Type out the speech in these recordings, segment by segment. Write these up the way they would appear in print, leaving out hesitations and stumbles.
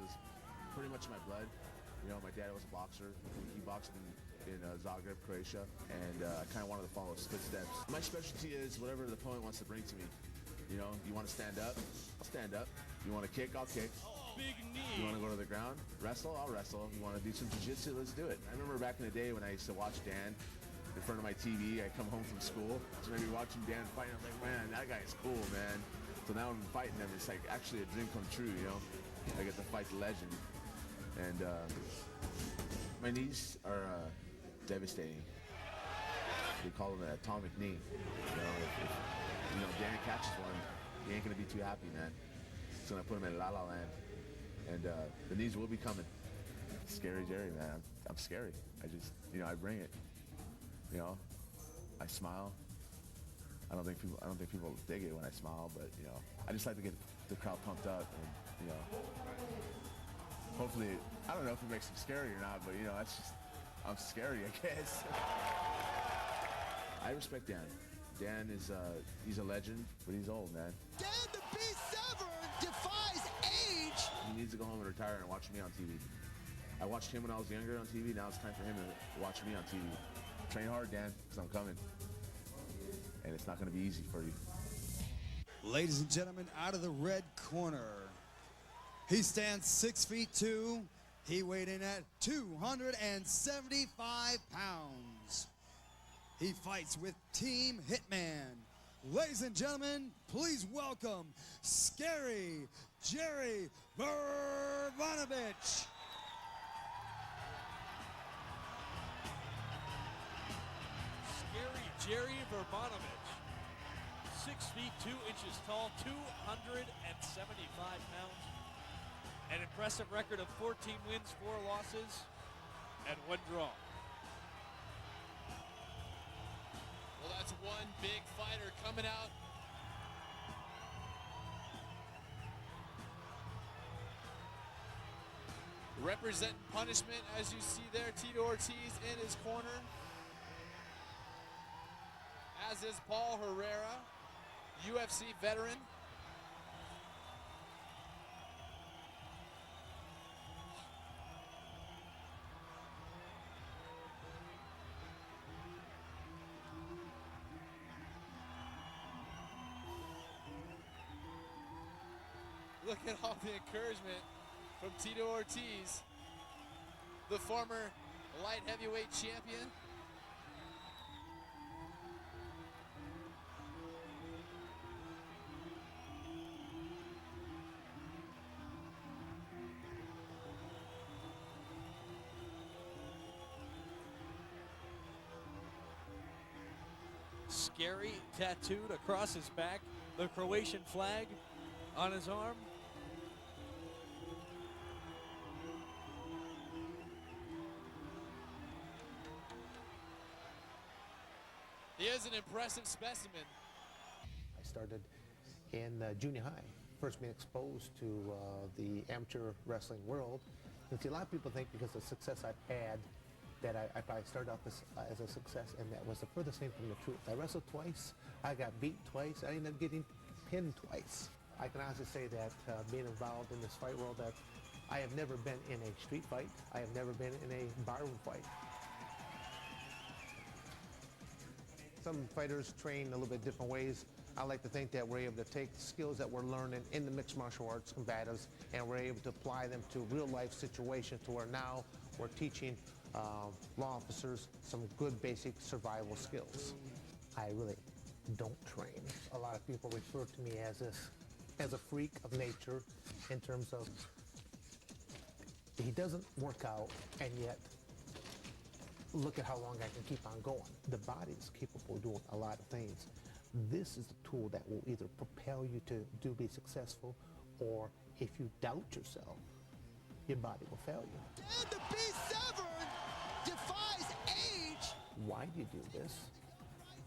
was pretty much in my blood. You know, my dad was a boxer. He boxed in Zagreb, Croatia, and I kind of wanted to follow his footsteps. My specialty is whatever the opponent wants to bring to me. You know, you want to stand up? I'll stand up. You want to kick? I'll kick. Big knee. You want to go to the ground? Wrestle? I'll wrestle. You want to do some jiu-jitsu? Let's do it. I remember back in the day when I used to watch Dan in front of my TV. I come home from school, so maybe watching Dan fight, I was like, man, that guy is cool, man. So now I'm fighting him. It's like actually a dream come true, you know? I get to fight the legend. And my knees are devastating. They call them an atomic knee. You know, if Dan catches one, he ain't gonna be too happy, man. It's gonna put him in La La Land. And the knees will be coming. Scary Jerry, man. I'm scary. I just, I bring it. You know, I smile. I don't think people dig it when I smile, but I just like to get the crowd pumped up, and hopefully, I don't know if it makes them scary or not, but that's just, I'm scary, I guess. I respect Dan. Dan is he's a legend, but he's old, man. Dan the Beast Severn defies age. He needs to go home and retire and watch me on TV. I watched him when I was younger on TV. Now it's time for him to watch me on TV. Train hard, Dan, because I'm coming. And it's not going to be easy for you. Ladies and gentlemen, out of the red corner, he stands 6'2". He weighed in at 275 pounds. He fights with Team Hitman. Ladies and gentlemen, please welcome Scary Jerry Vrbanovic. Jerry Vrbanovic, 6 feet 2 inches tall, 275 pounds, an impressive record of 14 wins, 4 losses, and 1 draw. Well, that's one big fighter coming out. Representing punishment, as you see there, Tito Ortiz in his corner. As is Paul Herrera, UFC veteran. Look at all the encouragement from Tito Ortiz, the former light heavyweight champion. Scary tattooed across his back, the Croatian flag on his arm. He is an impressive specimen. I started in junior high, first being exposed to the amateur wrestling world. And see, a lot of people think because of the success I've had that I probably started off as a success, and that was the furthest thing from the truth. I wrestled twice, I got beat twice, I ended up getting pinned twice. I can honestly say that being involved in this fight world, that I have never been in a street fight, I have never been in a barroom fight. Some fighters train a little bit different ways. I like to think that we're able to take skills that we're learning in the mixed martial arts combatives, and we're able to apply them to real life situations to where now we're teaching law officers some good basic survival skills. I really don't train. A lot of people refer to me as a freak of nature, in terms of he doesn't work out, and yet look at how long I can keep on going. The body is capable of doing a lot of things. This is the tool that will either propel you to be successful, or if you doubt yourself, your body will fail you. Dan the Beast Severn defies age. Why do you do this?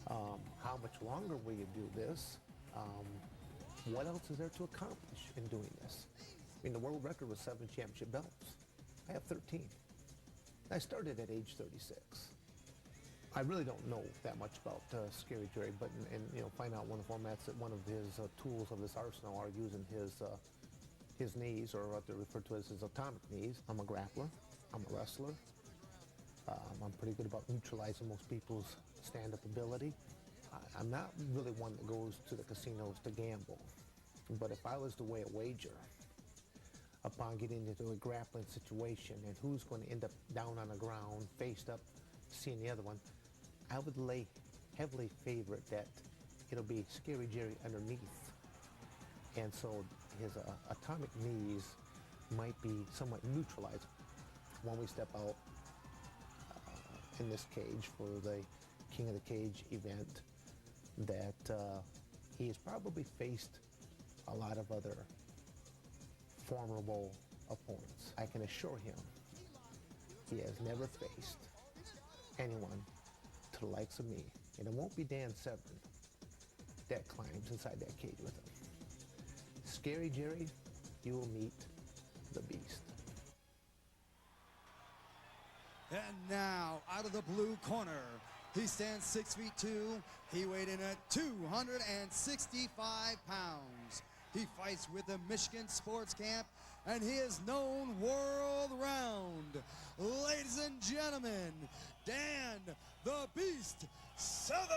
How much longer will you do this? What else is there to accomplish in doing this? I mean, the world record was 7 championship belts. I have 13. I started at age 36. I really don't know that much about Scary Jerry, but find out one of the formats that one of his tools of his arsenal are using his knees, or what they refer to as his atomic knees. I'm a grappler. I'm a wrestler. I'm pretty good about neutralizing most people's stand-up ability. I'm not really one that goes to the casinos to gamble. But if I was to weigh a wager upon getting into a grappling situation and who's going to end up down on the ground, faced up, seeing the other one, I would lay heavily favor that it'll be Scary Jerry underneath. And so his atomic knees might be somewhat neutralized when we step out in this cage for the King of the Cage event, that he has probably faced a lot of other formidable opponents. I can assure him he has never faced anyone to the likes of me, and it won't be Dan Severn that climbs inside that cage with him. Scary Jerry, you will meet the beast. And now, out of the blue corner, he stands 6'2". He weighed in at 265 pounds. He fights with the Michigan Sports Camp, and he is known world round. Ladies and gentlemen, Dan the Beast Severn.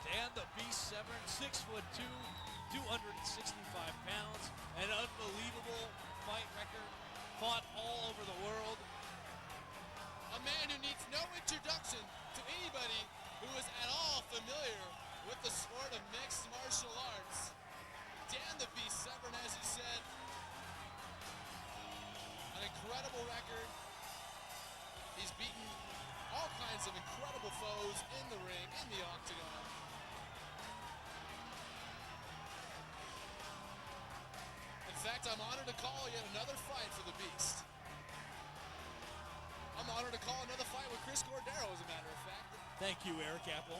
Dan the Beast Severn, 6'2", 265 pounds, an unbelievable fight record, fought all over the world. A man who needs no introduction to anybody who is at all familiar with the sport of mixed martial arts. Dan the Beast Severn, as you said, an incredible record. He's beaten all kinds of incredible foes in the ring, in the octagon. In fact, I'm honored to call yet another fight for the Beast. I'm honored to call another fight with Chris Cordero, as a matter of fact. Thank you, Eric Apple.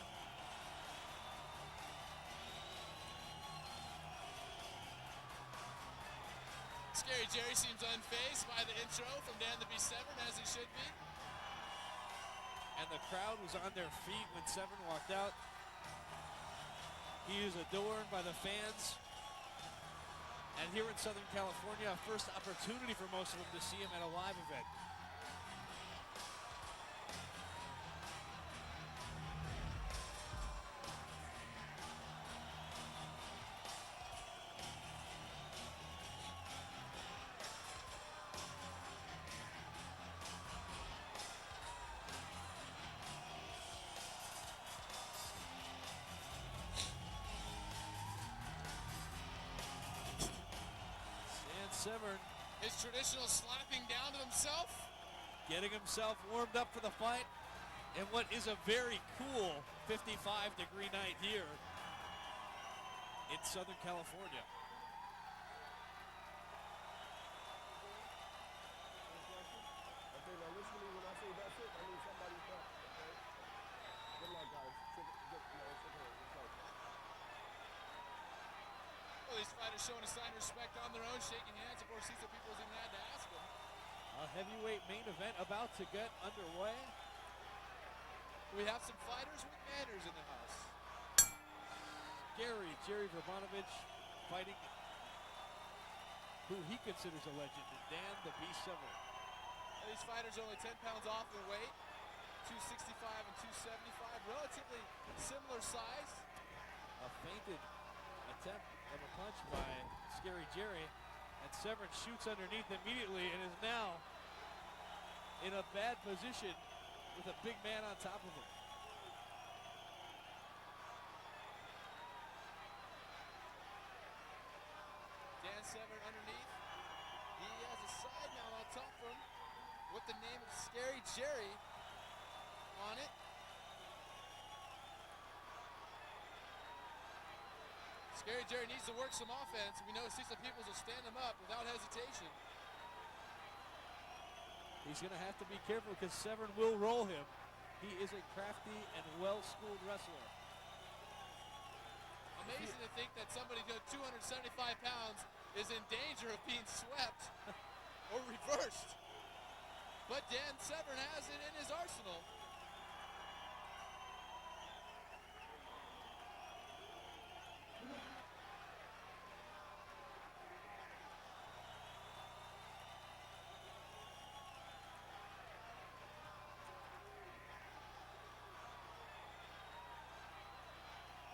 Scary Jerry seems unfazed by the intro from Dan the Beast Severn, as he should be. And the crowd was on their feet when Severn walked out. He is adored by the fans. And here in Southern California, a first opportunity for most of them to see him at a live event. Severn, his traditional slapping down to himself, getting himself warmed up for the fight, and what is a very cool 55-degree night here in Southern California. Okay, now listen to me when I say that's it. I need somebody's back. Okay? Good luck, guys. It's okay. Well, these fighters showing a sign of respect on their own, shaking hands. Of course, these are people who even had to ask them. A heavyweight main event about to get underway. We have some fighters with manners in the house. Scary Jerry Vrbanovic fighting who he considers a legend, Dan the Beast Severn. Well, these fighters are only 10 pounds off their weight, 265 and 275, relatively similar size. A feinted attempt of a punch by Scary Jerry, and Severn shoots underneath immediately and is now in a bad position with a big man on top of him. Dan Severn underneath. He has a side mount on top of him with the name of Scary Jerry on it. Scary Jerry needs to work some offense. We know Cecil Peoples will stand him up without hesitation. He's going to have to be careful because Severn will roll him. He is a crafty and well-schooled wrestler. Amazing to think that somebody who's 275 pounds is in danger of being swept or reversed. But Dan Severn has it in his arsenal.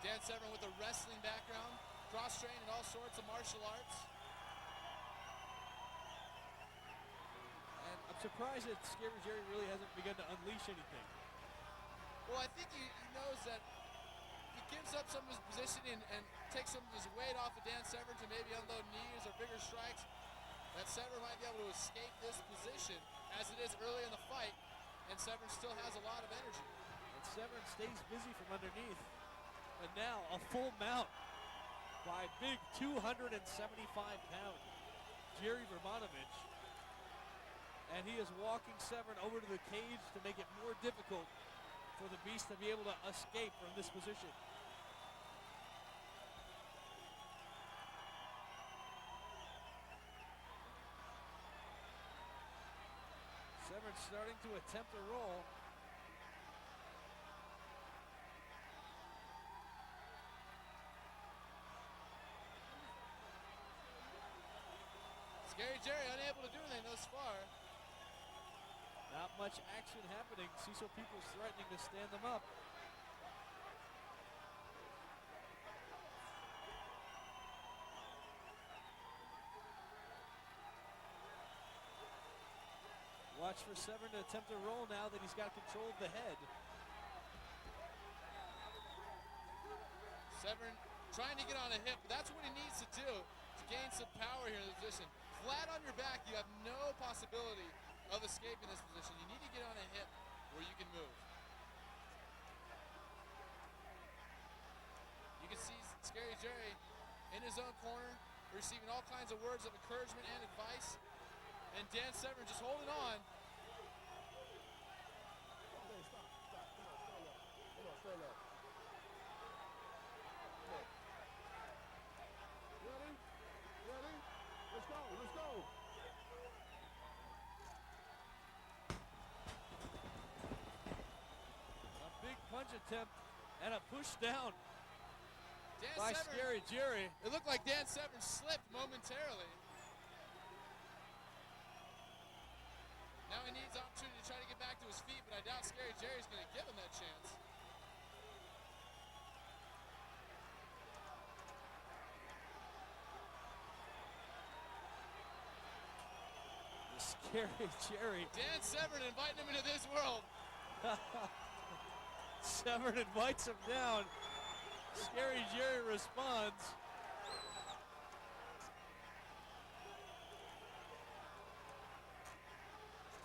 Dan Severn with a wrestling background, cross-trained in all sorts of martial arts. And I'm surprised that Scary Jerry really hasn't begun to unleash anything. Well, I think he knows that he gives up some of his positioning and takes some of his weight off of Dan Severn to maybe unload knees or bigger strikes. That Severn might be able to escape this position as it is early in the fight, and Severn still has a lot of energy. And Severn stays busy from underneath. And now a full mount by big 275-pound Jerry Vrbanovic. And he is walking Severn over to the cage to make it more difficult for the Beast to be able to escape from this position. Severn starting to attempt a roll. Scary Jerry unable to do anything thus far. Not much action happening. Cecil Peoples threatening to stand them up. Watch for Severn to attempt a roll now that he's got control of the head. Severn trying to get on a hip, but that's what he needs to do to gain some power here in this position. Flat on your back, you have no possibility of escaping this position. You need to get on a hip where you can move. You can see Scary Jerry in his own corner, receiving all kinds of words of encouragement and advice. And Dan Severn just holding on. Okay, stop. Come on, stand up. Come on, stand up. Come on. Ready? Ready? Let's go. Let's go. A big punch attempt and a push down Dan by Severn, Scary Jerry. it looked like Dan Severn slipped momentarily. Now he needs opportunity to try to get back to his feet, but I doubt Scary Jerry's going to give him that chance. Scary Jerry. Dan Severn inviting him into this world. Severn invites him down. Scary Jerry responds.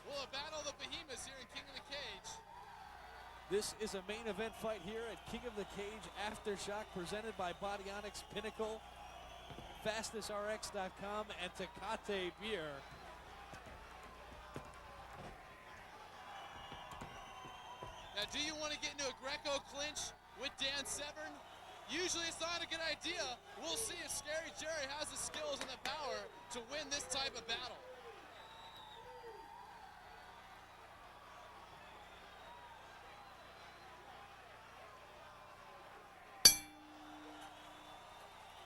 Well, a battle of the behemoths here in King of the Cage. This is a main event fight here at King of the Cage Aftershock, presented by Bodyonics Pinnacle, FastestRx.com, and Tecate Beer. Now, do you want to get into a Greco clinch with Dan Severn? Usually it's not a good idea. We'll see if Scary Jerry has the skills and the power to win this type of battle.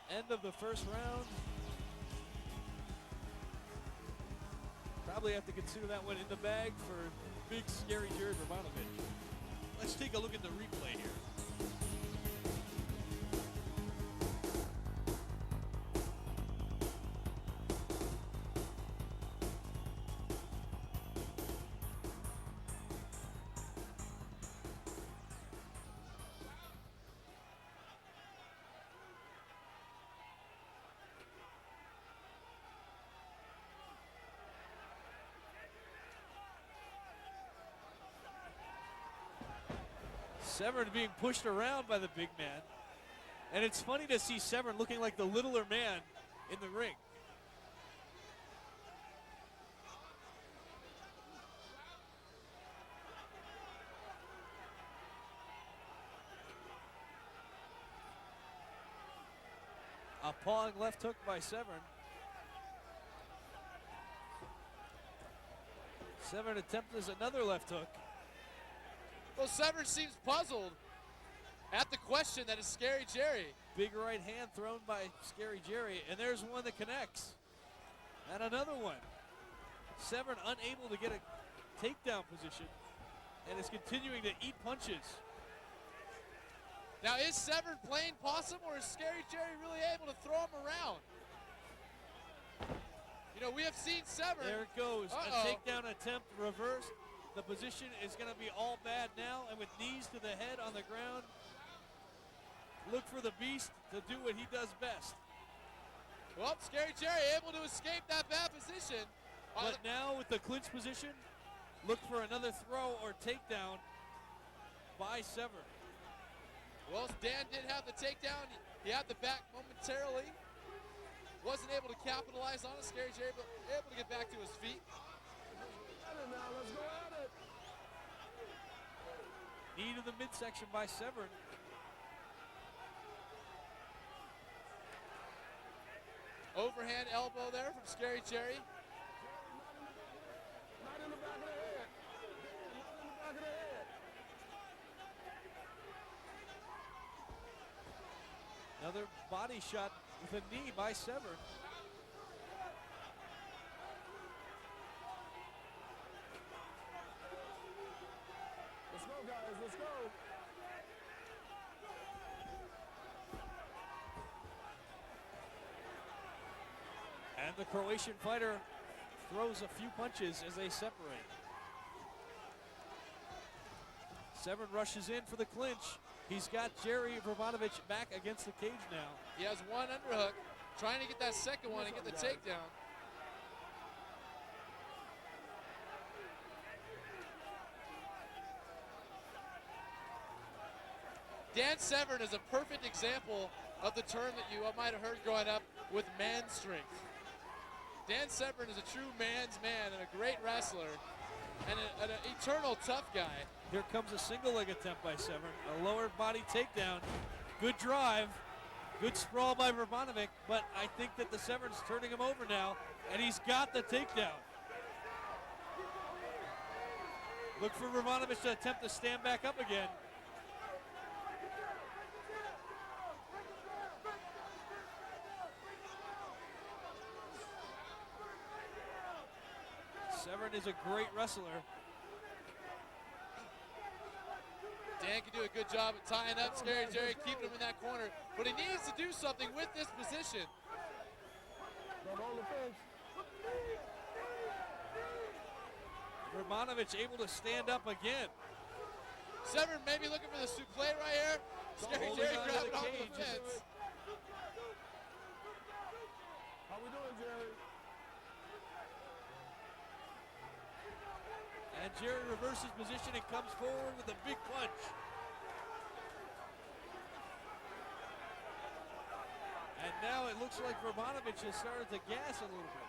End of the first round. Probably have to consider that one in the bag for big Scary Jerry Vrbanovic. Let's take a look at the replay here. Severn being pushed around by the big man. And it's funny to see Severn looking like the littler man in the ring. A pawing left hook by Severn. Severn attempts another left hook. Well, Severn seems puzzled at the question that is Scary Jerry. Big right hand thrown by Scary Jerry, and there's one that connects. And another one. Severn unable to get a takedown position and is continuing to eat punches. Now, is Severn playing possum, or is Scary Jerry really able to throw him around? You know, we have seen Severn. There it goes. Uh-oh. A takedown attempt reversed. The position is going to be all bad now, and with knees to the head on the ground, look for the beast to do what he does best. Well, Scary Jerry able to escape that bad position. But now with the clinch position, look for another throw or takedown by Severn. Well, Dan did have the takedown. He had the back momentarily. Wasn't able to capitalize on it. Scary Jerry but able to get back to his feet. Now, let's go at it. Knee to the midsection by Severn. Overhand elbow there from Scary Jerry. Not in the back of the head. Not in the back of the head. Another body shot with a knee by Severn. Let's go, guys. Let's go. And the Croatian fighter throws a few punches as they separate. Severn rushes in for the clinch. He's got Jerry Vrbanovic back against the cage now. He has one underhook, trying to get that second one and get the takedown. Dan Severn is a perfect example of the term that you might have heard growing up with man strength. Dan Severn is a true man's man and a great wrestler and an eternal tough guy. Here comes a single leg attempt by Severn. A lower body takedown. Good drive. Good sprawl by Vrbanovic, but I think that the Severn's turning him over now, and he's got the takedown. Look for Vrbanovic to attempt to stand back up again. Severn is a great wrestler. Dan can do a good job at tying up Scary Jerry, keeping him in that corner, but he needs to do something with this position. Don't hold the fence. Vrbanovic able to stand up again. Severn maybe looking for the suplex right here. Scary Holding Jerry on to grabbing the off the cage. fence. How we doing, Jerry? And Jerry reverses position and comes forward with a big punch. And now it looks like Vrbanovic has started to gas a little bit.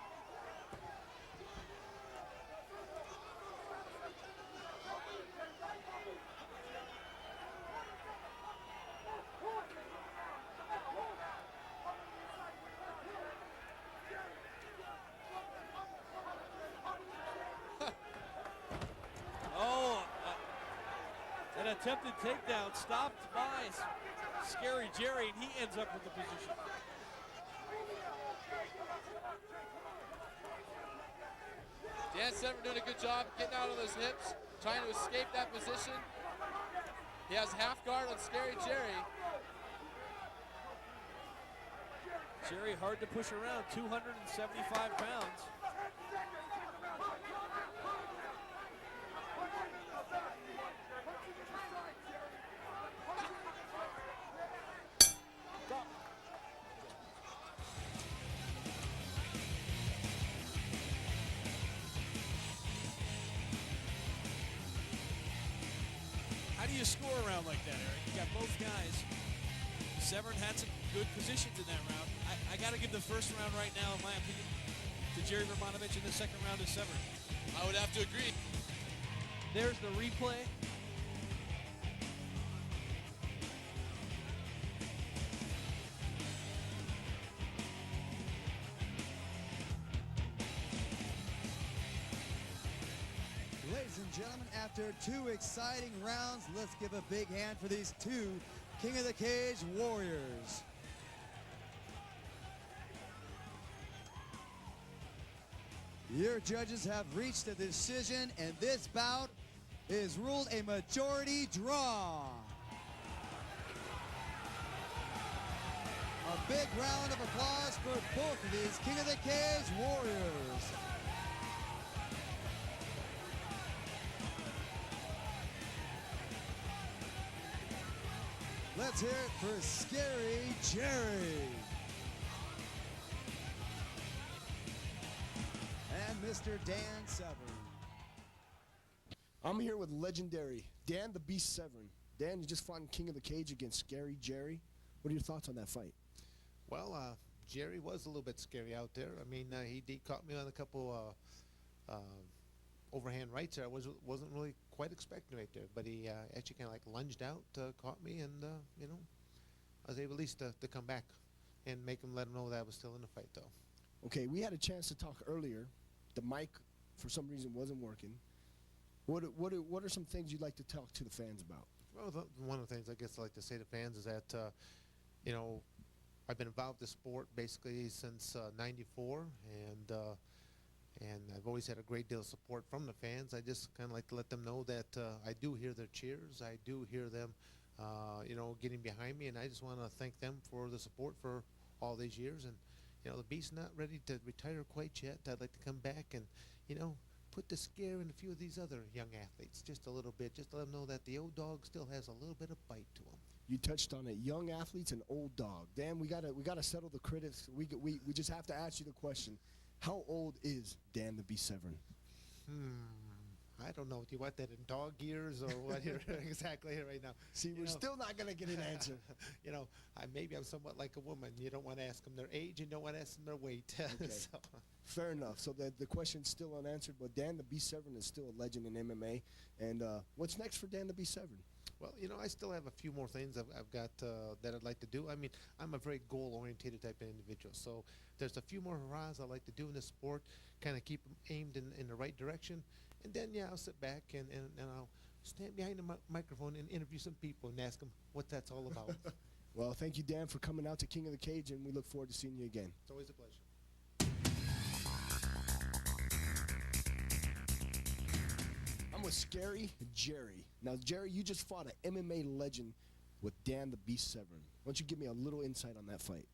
An attempted takedown stopped by Scary Jerry, and he ends up with the position. Dan Severn doing a good job getting out of those hips, trying to escape that position. He has half guard on Scary Jerry. Jerry hard to push around, 275 pounds. How do you score around like that, Eric? You got both guys. Severn had some good positions in that round. I got to give the first round right now, in my opinion, to Jerry Vrbanovic, and the second round to Severn. I would have to agree. There's the replay. Ladies and gentlemen, after 2 exciting rounds, let's give a big hand for these 2 King of the Cage warriors. Your judges have reached a decision, and this bout is ruled a majority draw. A big round of applause for both of these King of the Cage warriors. Let's hear it for Scary Jerry. And Mr. Dan Severn. I'm here with legendary Dan the Beast Severn. Dan, you just fought in King of the Cage against Scary Jerry. What are your thoughts on that fight? Well, Jerry was a little bit scary out there. I mean, he caught me on a couple overhand rights there. I wasn't really quite expecting right there, but he actually kind of like lunged out, caught me, and you know, I was able at least to come back and let him know that I was still in the fight, though. Okay, we had a chance to talk earlier. The mic, for some reason, wasn't working. What are some things you'd like to talk to the fans about? Well, one of the things I guess I like to say to fans is that, you know, I've been involved in sport basically since '94, and I've always had a great deal of support from the fans. I just kind of like to let them know that I do hear their cheers. I do hear them, you know, getting behind me, and I just want to thank them for the support for all these years. And, you know, the Beast's not ready to retire quite yet. I'd like to come back and, you know, put the scare in a few of these other young athletes just a little bit, just to let them know that the old dog still has a little bit of bite to him. You touched on it, young athletes and old dog. Dan, we gotta settle the critics. We just have to ask you the question: how old is Dan the Beast Severn? I don't know. Do you want that in dog years or what here exactly right now? See, we're still not gonna get an answer. You know, maybe I'm somewhat like a woman. You don't want to ask them their age, and you don't want to ask them their weight. Okay. So. Fair enough. So the question's still unanswered, but Dan the Beast Severn is still a legend in MMA. And what's next for Dan the Beast Severn? Well, you know, I still have a few more things I've got that I'd like to do. I mean, I'm a very goal-oriented type of individual. So there's a few more hurrahs I'd like to do in this sport, kind of keep them aimed in the right direction. And then, yeah, I'll sit back and I'll stand behind the microphone and interview some people and ask them what that's all about. Well, thank you, Dan, for coming out to King of the Cage, and we look forward to seeing you again. It's always a pleasure. I'm with Scary Jerry. Now, Jerry, you just fought an MMA legend with Dan the Beast Severn. Why don't you give me a little insight on that fight?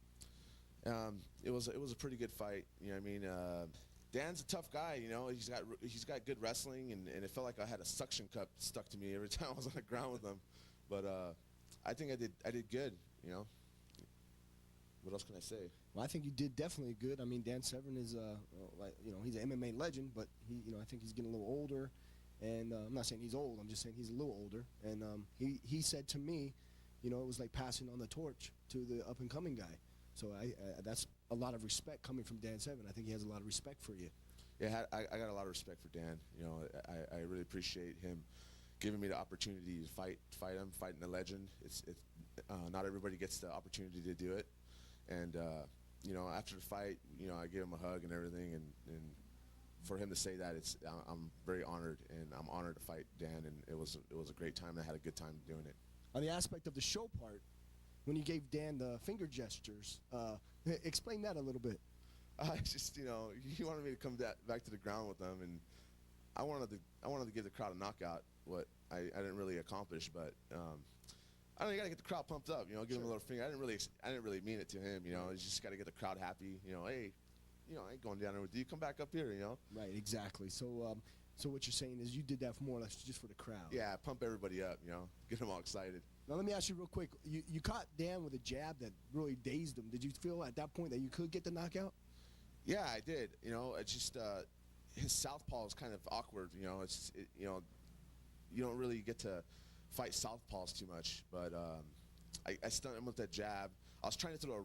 It was a pretty good fight. You know what I mean? Dan's a tough guy. You know, he's got good wrestling, and it felt like I had a suction cup stuck to me every time I was on the ground with him. But I think I did good. You know. What else can I say? Well, I think you did definitely good. I mean, Dan Severn is, you know, he's an MMA legend, but you know, I think he's getting a little older. And I'm not saying he's old. I'm just saying he's a little older. And he said to me, you know, it was like passing on the torch to the up-and-coming guy. So that's a lot of respect coming from Dan Severn. I think he has a lot of respect for you. Yeah, I got a lot of respect for Dan. You know, I really appreciate him giving me the opportunity to fighting a legend. It's not everybody gets the opportunity to do it. And you know, after the fight, you know, I gave him a hug and everything, and for him to say that, I'm very honored, and I'm honored to fight Dan, and it was a great time. I had a good time doing it. On the aspect of the show part, when you gave Dan the finger gestures, explain that a little bit. It's just, you know, he wanted me to come back to the ground with him, and I wanted to give the crowd a knockout, what I didn't really accomplish, but I don't know, you gotta get the crowd pumped up, you know, give him a little finger. I didn't really mean it to him, you know. You just gotta get the crowd happy, you know. Hey, you know, I ain't going down there with you. Come back up here, you know. Right, exactly. So, so what you're saying is you did that for more or less just for the crowd. Yeah, pump everybody up, you know, get them all excited. Now let me ask you real quick. You caught Dan with a jab that really dazed him. Did you feel at that point that you could get the knockout? Yeah, I did. You know, it's just his southpaw is kind of awkward. You know, you know, you don't really get to fight southpaws too much. But I stunned him with that jab. I was trying to throw a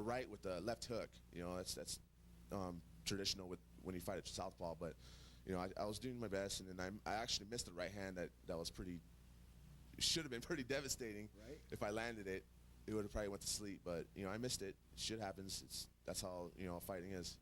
right with the left hook. You know, that's traditional with when you fight a southpaw. But you know, I was doing my best, and then I actually missed the right hand that was pretty. Should have been pretty devastating. Right. If I landed it, it would have probably went to sleep. But you know, I missed it. Shit happens. That's how, you know, fighting is.